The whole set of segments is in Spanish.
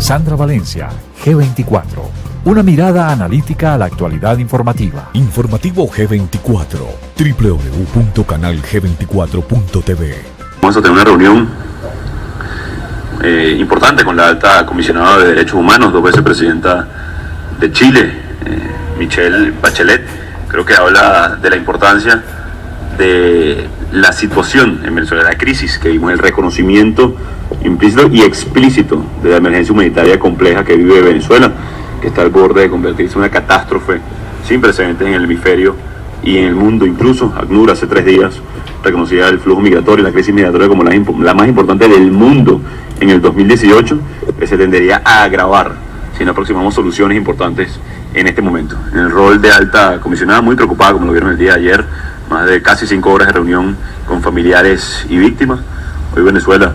Sandra Valencia, G24. Una mirada analítica a la actualidad informativa. Informativo G24, www.canalg24.tv. Vamos a tener una reunión importante con la alta comisionada de Derechos Humanos, 2 veces presidenta de Chile, Michelle Bachelet. Creo que habla de la importancia de la situación en Venezuela, la crisis que vimos, el reconocimiento implícito y explícito de la emergencia humanitaria compleja que vive Venezuela, que está al borde de convertirse en una catástrofe sin precedentes en el hemisferio y en el mundo. Incluso ACNUR hace 3 días reconocía el flujo migratorio, la crisis migratoria como la más importante del mundo en el 2018, que se tendería a agravar si no aproximamos soluciones importantes en este momento. En el rol de alta comisionada, muy preocupada, como lo vieron el día de ayer, más de casi 5 horas de reunión con familiares y víctimas. Hoy Venezuela,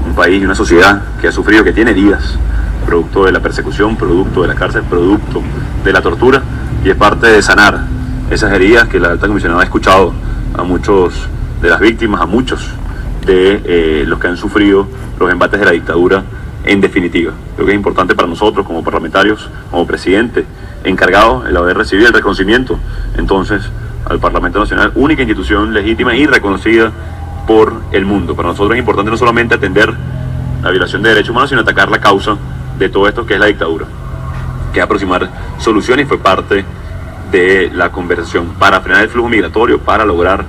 un país y una sociedad que ha sufrido, que tiene heridas, producto de la persecución, producto de la cárcel, producto de la tortura, y es parte de sanar esas heridas que la alta comisionada ha escuchado a muchos de las víctimas, a muchos de los que han sufrido los embates de la dictadura. En definitiva, creo que es importante para nosotros como parlamentarios, como presidente encargado, el haber recibido el reconocimiento entonces al Parlamento Nacional, única institución legítima y reconocida por el mundo. Para nosotros es importante no solamente atender la violación de derechos humanos, sino atacar la causa de todo esto, que es la dictadura, que es aproximar soluciones, y fue parte de la conversación para frenar el flujo migratorio, para lograr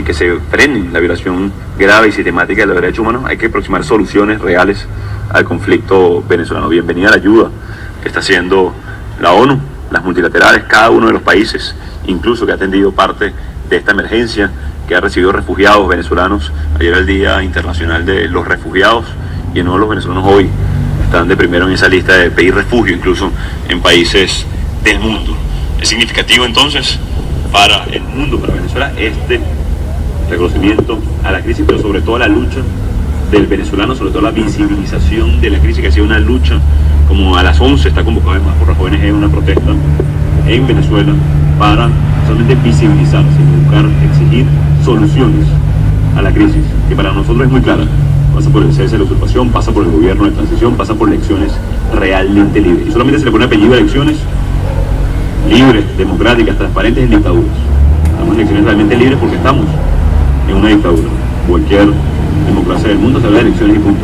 que se frene la violación grave y sistemática de los derechos humanos. Hay que aproximar soluciones reales al conflicto venezolano. Bienvenida a la ayuda que está haciendo la ONU, las multilaterales, cada uno de los países, incluso que ha atendido parte de esta emergencia, que ha recibido refugiados venezolanos. Ayer era el Día Internacional de los Refugiados, y en uno de los venezolanos hoy están de primero en esa lista de pedir refugio, incluso en países del mundo. Es significativo entonces para el mundo, para Venezuela, este reconocimiento a la crisis, pero sobre todo a la lucha del venezolano, sobre todo la visibilización de la crisis, que ha sido una lucha. Como a las 11 está convocado además por las ONG una protesta en Venezuela para solamente visibilizar, sino buscar, exigir soluciones a la crisis, que para nosotros es muy clara. Pasa por el cese de la usurpación, pasa por el gobierno de transición, pasa por elecciones realmente libres. Y solamente se le pone apellido a elecciones libres, democráticas, transparentes en dictaduras. Estamos en elecciones realmente libres porque estamos en una dictadura. Cualquier democracia del mundo se habla de elecciones y punto.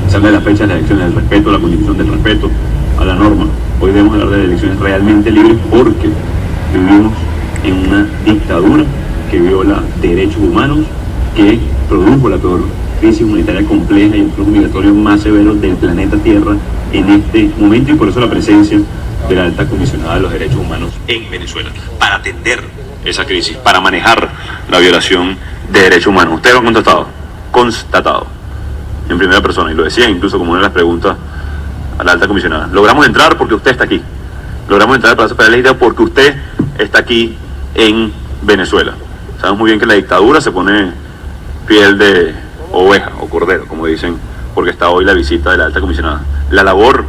Se habla de las fechas de las elecciones, del respeto a la constitución, del respeto a la norma. Hoy debemos hablar de elecciones realmente libres porque vivimos en una dictadura que viola derechos humanos, que produjo la peor crisis humanitaria compleja y el flujo migratorio más severo del planeta Tierra en este momento, y por eso la presencia de la alta comisionada de los derechos humanos en Venezuela, para atender esa crisis, para manejar la violación de derechos humanos. Usted lo ha constatado en primera persona, y lo decía incluso como una de las preguntas a la alta comisionada. Logramos entrar porque usted está aquí. Logramos entrar al Palacio Federal Legislativo porque usted está aquí en Venezuela. Sabemos muy bien que la dictadura se pone piel de oveja o cordero, como dicen, porque está hoy la visita de la alta comisionada. La labor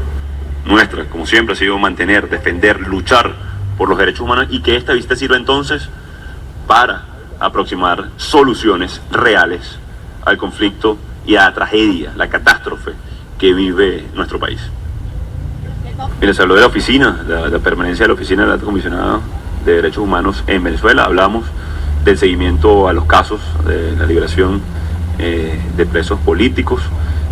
nuestra, como siempre, ha sido mantener, defender, luchar por los derechos humanos, y que esta visita sirva entonces para aproximar soluciones reales al conflicto y a la tragedia, la catástrofe que vive nuestro país. Mire, se habló de la oficina, la permanencia de la oficina de la alta comisionada de derechos humanos en Venezuela. Hablamos del seguimiento a los casos de la liberación de presos políticos.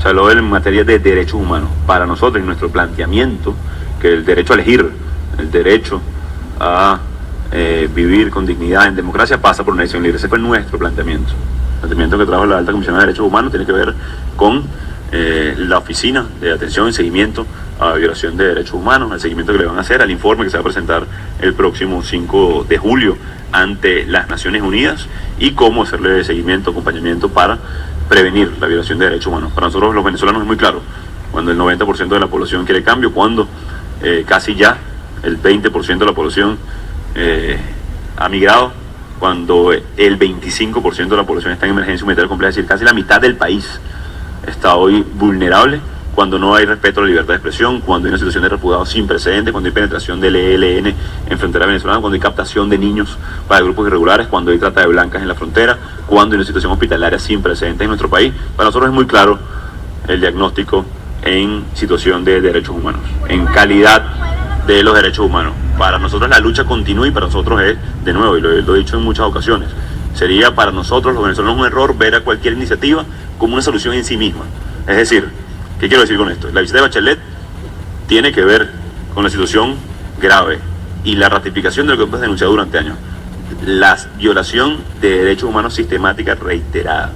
Se habló en materia de derechos humanos. Para nosotros, en nuestro planteamiento, que el derecho a elegir, el derecho a vivir con dignidad en democracia pasa por una elección libre. Ese fue nuestro planteamiento. El planteamiento que trajo la alta comisionada de derechos humanos tiene que ver con la oficina de atención y seguimiento a la violación de derechos humanos, al seguimiento que le van a hacer al informe que se va a presentar el próximo 5 de julio ante las Naciones Unidas, y cómo hacerle seguimiento, acompañamiento para prevenir la violación de derechos humanos. Para nosotros los venezolanos es muy claro, cuando el 90% de la población quiere cambio, cuando casi ya el 20% de la población ha migrado, cuando el 25% de la población está en emergencia humanitaria compleja, es decir, casi la mitad del país está hoy vulnerable, cuando no hay respeto a la libertad de expresión, cuando hay una situación de refugiados sin precedentes, cuando hay penetración del ELN en frontera venezolana, cuando hay captación de niños para grupos irregulares, cuando hay trata de blancas en la frontera, cuando hay una situación hospitalaria sin precedentes en nuestro país. Para nosotros es muy claro el diagnóstico en situación de derechos humanos, en calidad de los derechos humanos. Para nosotros la lucha continúa y para nosotros es, de nuevo, y lo he dicho en muchas ocasiones, sería para nosotros los venezolanos un error ver a cualquier iniciativa como una solución en sí misma. Es decir, ¿qué quiero decir con esto? La visita de Bachelet tiene que ver con la situación grave y la ratificación de lo que hemos denunciado durante años. La violación de derechos humanos sistemática reiterada,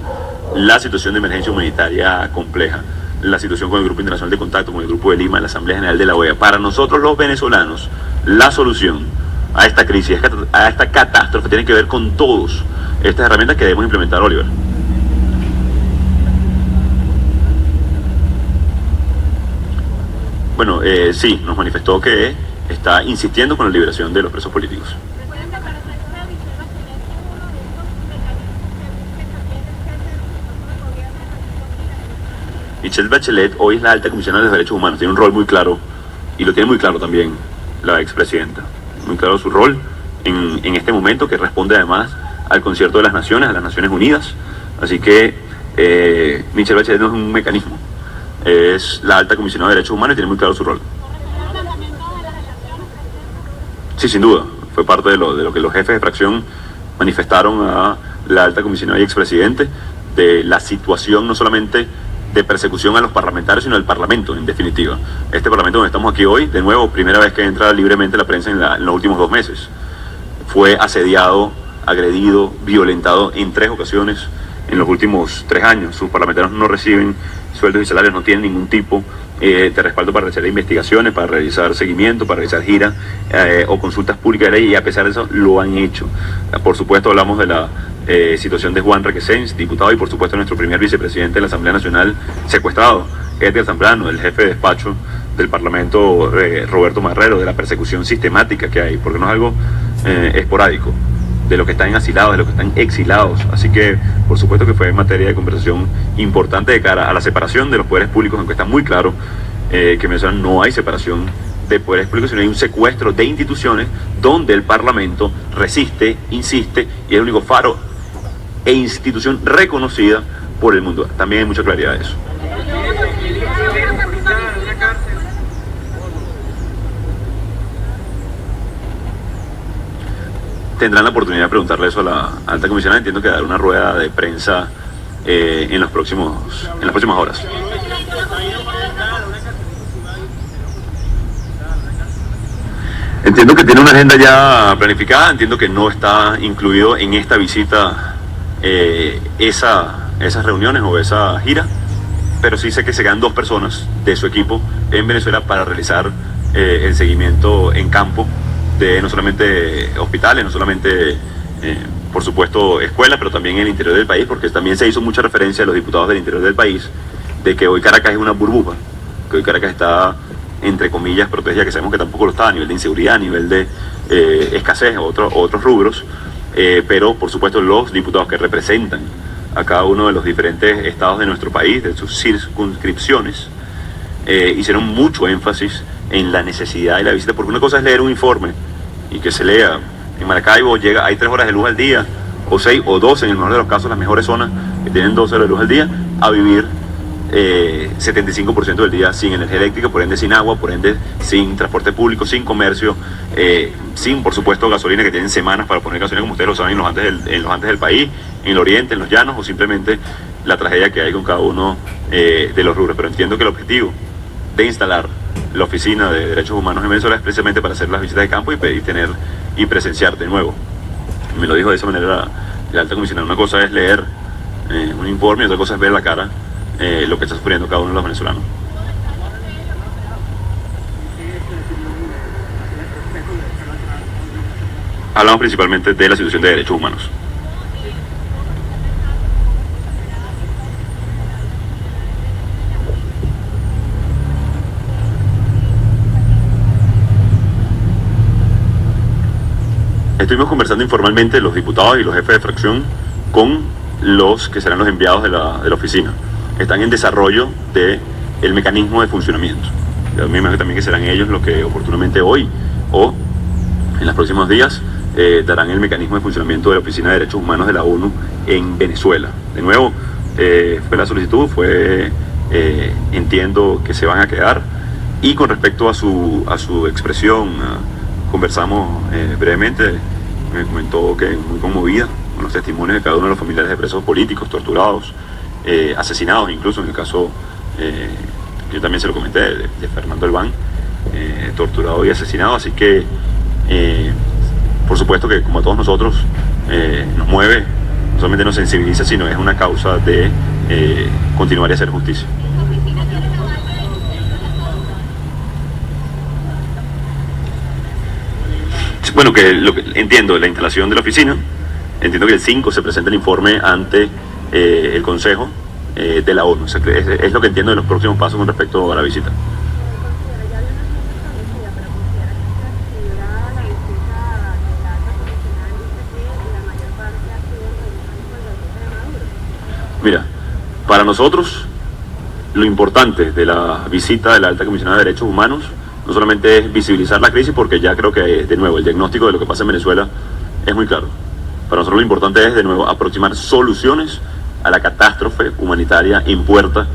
la situación de emergencia humanitaria compleja, la situación con el Grupo Internacional de Contacto, con el Grupo de Lima, la Asamblea General de la OEA. Para nosotros los venezolanos, la solución a esta crisis, a esta catástrofe, tiene que ver con todas estas herramientas que debemos implementar, Oliver. Bueno, sí, nos manifestó que está insistiendo con la liberación de los presos políticos. Michelle Bachelet hoy es la alta comisionada de los derechos humanos, tiene un rol muy claro, y lo tiene muy claro también la expresidenta, muy claro su rol en este momento, que responde además al concierto de las naciones, a las Naciones Unidas. Así que Michelle Bachelet no es un mecanismo, es la alta comisionada de derechos humanos y tiene muy claro su rol. Sí, sin duda, fue parte de lo que los jefes de fracción manifestaron a la alta comisionada y expresidente, de la situación no solamente de persecución a los parlamentarios, sino al Parlamento, en definitiva. Este Parlamento donde estamos aquí hoy, de nuevo, primera vez que entra libremente la prensa en los últimos 2 meses. Fue asediado, agredido, violentado en 3 ocasiones en los últimos 3 años. Sus parlamentarios no reciben sueldos y salarios, no tienen ningún tipo de respaldo para realizar investigaciones, para realizar seguimiento, para realizar giras o consultas públicas de ley, y a pesar de eso lo han hecho. Por supuesto hablamos de la situación de Juan Requesens, diputado, y por supuesto nuestro primer vicepresidente de la Asamblea Nacional secuestrado, Edgar Zambrano, el jefe de despacho del Parlamento, Roberto Marrero, de la persecución sistemática que hay, porque no es algo esporádico, de los que están asilados, de los que están exilados. Así que por supuesto que fue en materia de conversación importante de cara a la separación de los poderes públicos, aunque está muy claro que en Venezuela no hay separación de poderes públicos, sino hay un secuestro de instituciones donde el Parlamento resiste, insiste, y es el único faro e institución reconocida por el mundo. También hay mucha claridad de eso. Tendrán la oportunidad de preguntarle eso a la alta comisionada. Entiendo que dará una rueda de prensa en las próximas horas. Entiendo que tiene una agenda ya planificada, entiendo que no está incluido en esta visita esas reuniones o esa gira, pero sí sé que se quedan 2 personas de su equipo en Venezuela para realizar el seguimiento en campo de no solamente hospitales, no solamente por supuesto escuelas, pero también en el interior del país, porque también se hizo mucha referencia a los diputados del interior del país de que hoy Caracas es una burbuja, que hoy Caracas está, entre comillas, protegida, que sabemos que tampoco lo está a nivel de inseguridad, a nivel de escasez, otros rubros, pero por supuesto los diputados que representan a cada uno de los diferentes estados de nuestro país, de sus circunscripciones, hicieron mucho énfasis en la necesidad de la visita, porque una cosa es leer un informe y que se lea. En Maracaibo hay 3 horas de luz al día, o 6 o 12 en el mejor de los casos, las mejores zonas que tienen 12 horas de luz al día, a vivir 75% del día sin energía eléctrica, por ende sin agua, por ende sin transporte público, sin comercio, sin por supuesto gasolina, que tienen semanas para poner gasolina, como ustedes lo saben, en los andes del país, en el oriente, en los llanos, o simplemente la tragedia que hay con cada uno de los rubros. Pero entiendo que el objetivo de instalar la Oficina de Derechos Humanos en Venezuela es precisamente para hacer las visitas de campo y presenciar de nuevo. Me lo dijo de esa manera la alta comisionada. Una cosa es leer un informe y otra cosa es ver la cara lo que está sufriendo cada uno de los venezolanos. Hablamos principalmente de la situación de derechos humanos. Estuvimos conversando informalmente los diputados y los jefes de fracción con los que serán los enviados de la oficina. Están en desarrollo del mecanismo de funcionamiento. Yo me imagino también que serán ellos los que oportunamente hoy o en los próximos días darán el mecanismo de funcionamiento de la Oficina de Derechos Humanos de la ONU en Venezuela. De nuevo, fue la solicitud, fue entiendo que se van a quedar. Y con respecto a su expresión, conversamos brevemente, me comentó que muy conmovida con los testimonios de cada uno de los familiares de presos políticos, torturados, asesinados, incluso en el caso, yo también se lo comenté, de Fernando Albán, torturado y asesinado. Así que, por supuesto que como a todos nosotros, nos mueve, no solamente nos sensibiliza, sino es una causa de continuar y hacer justicia. Bueno, entiendo la instalación de la oficina, entiendo que el 5 se presenta el informe ante el Consejo de la ONU. Es lo que entiendo de los próximos pasos con respecto a la visita. Mira, para nosotros lo importante de la visita de la Alta Comisionada de Derechos Humanos no solamente es visibilizar la crisis, porque ya creo que, de nuevo, el diagnóstico de lo que pasa en Venezuela es muy claro. Para nosotros lo importante es, de nuevo, aproximar soluciones a la catástrofe humanitaria en puerta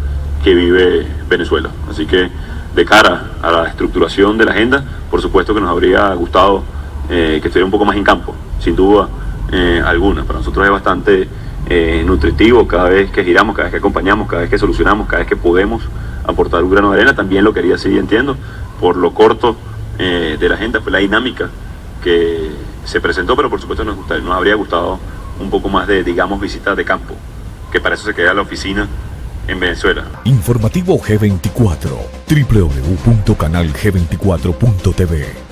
que vive Venezuela. Así que, de cara a la estructuración de la agenda, por supuesto que nos habría gustado que estuviera un poco más en campo, sin duda alguna. Para nosotros es bastante nutritivo cada vez que giramos, cada vez que acompañamos, cada vez que solucionamos, cada vez que podemos aportar un grano de arena. También lo quería seguir, entiendo, por lo corto de la agenda, fue la dinámica que se presentó, pero por supuesto nos habría gustado un poco más de, digamos, visitas de campo, que para eso se queda la oficina en Venezuela. Informativo G24, www.canalg24.tv.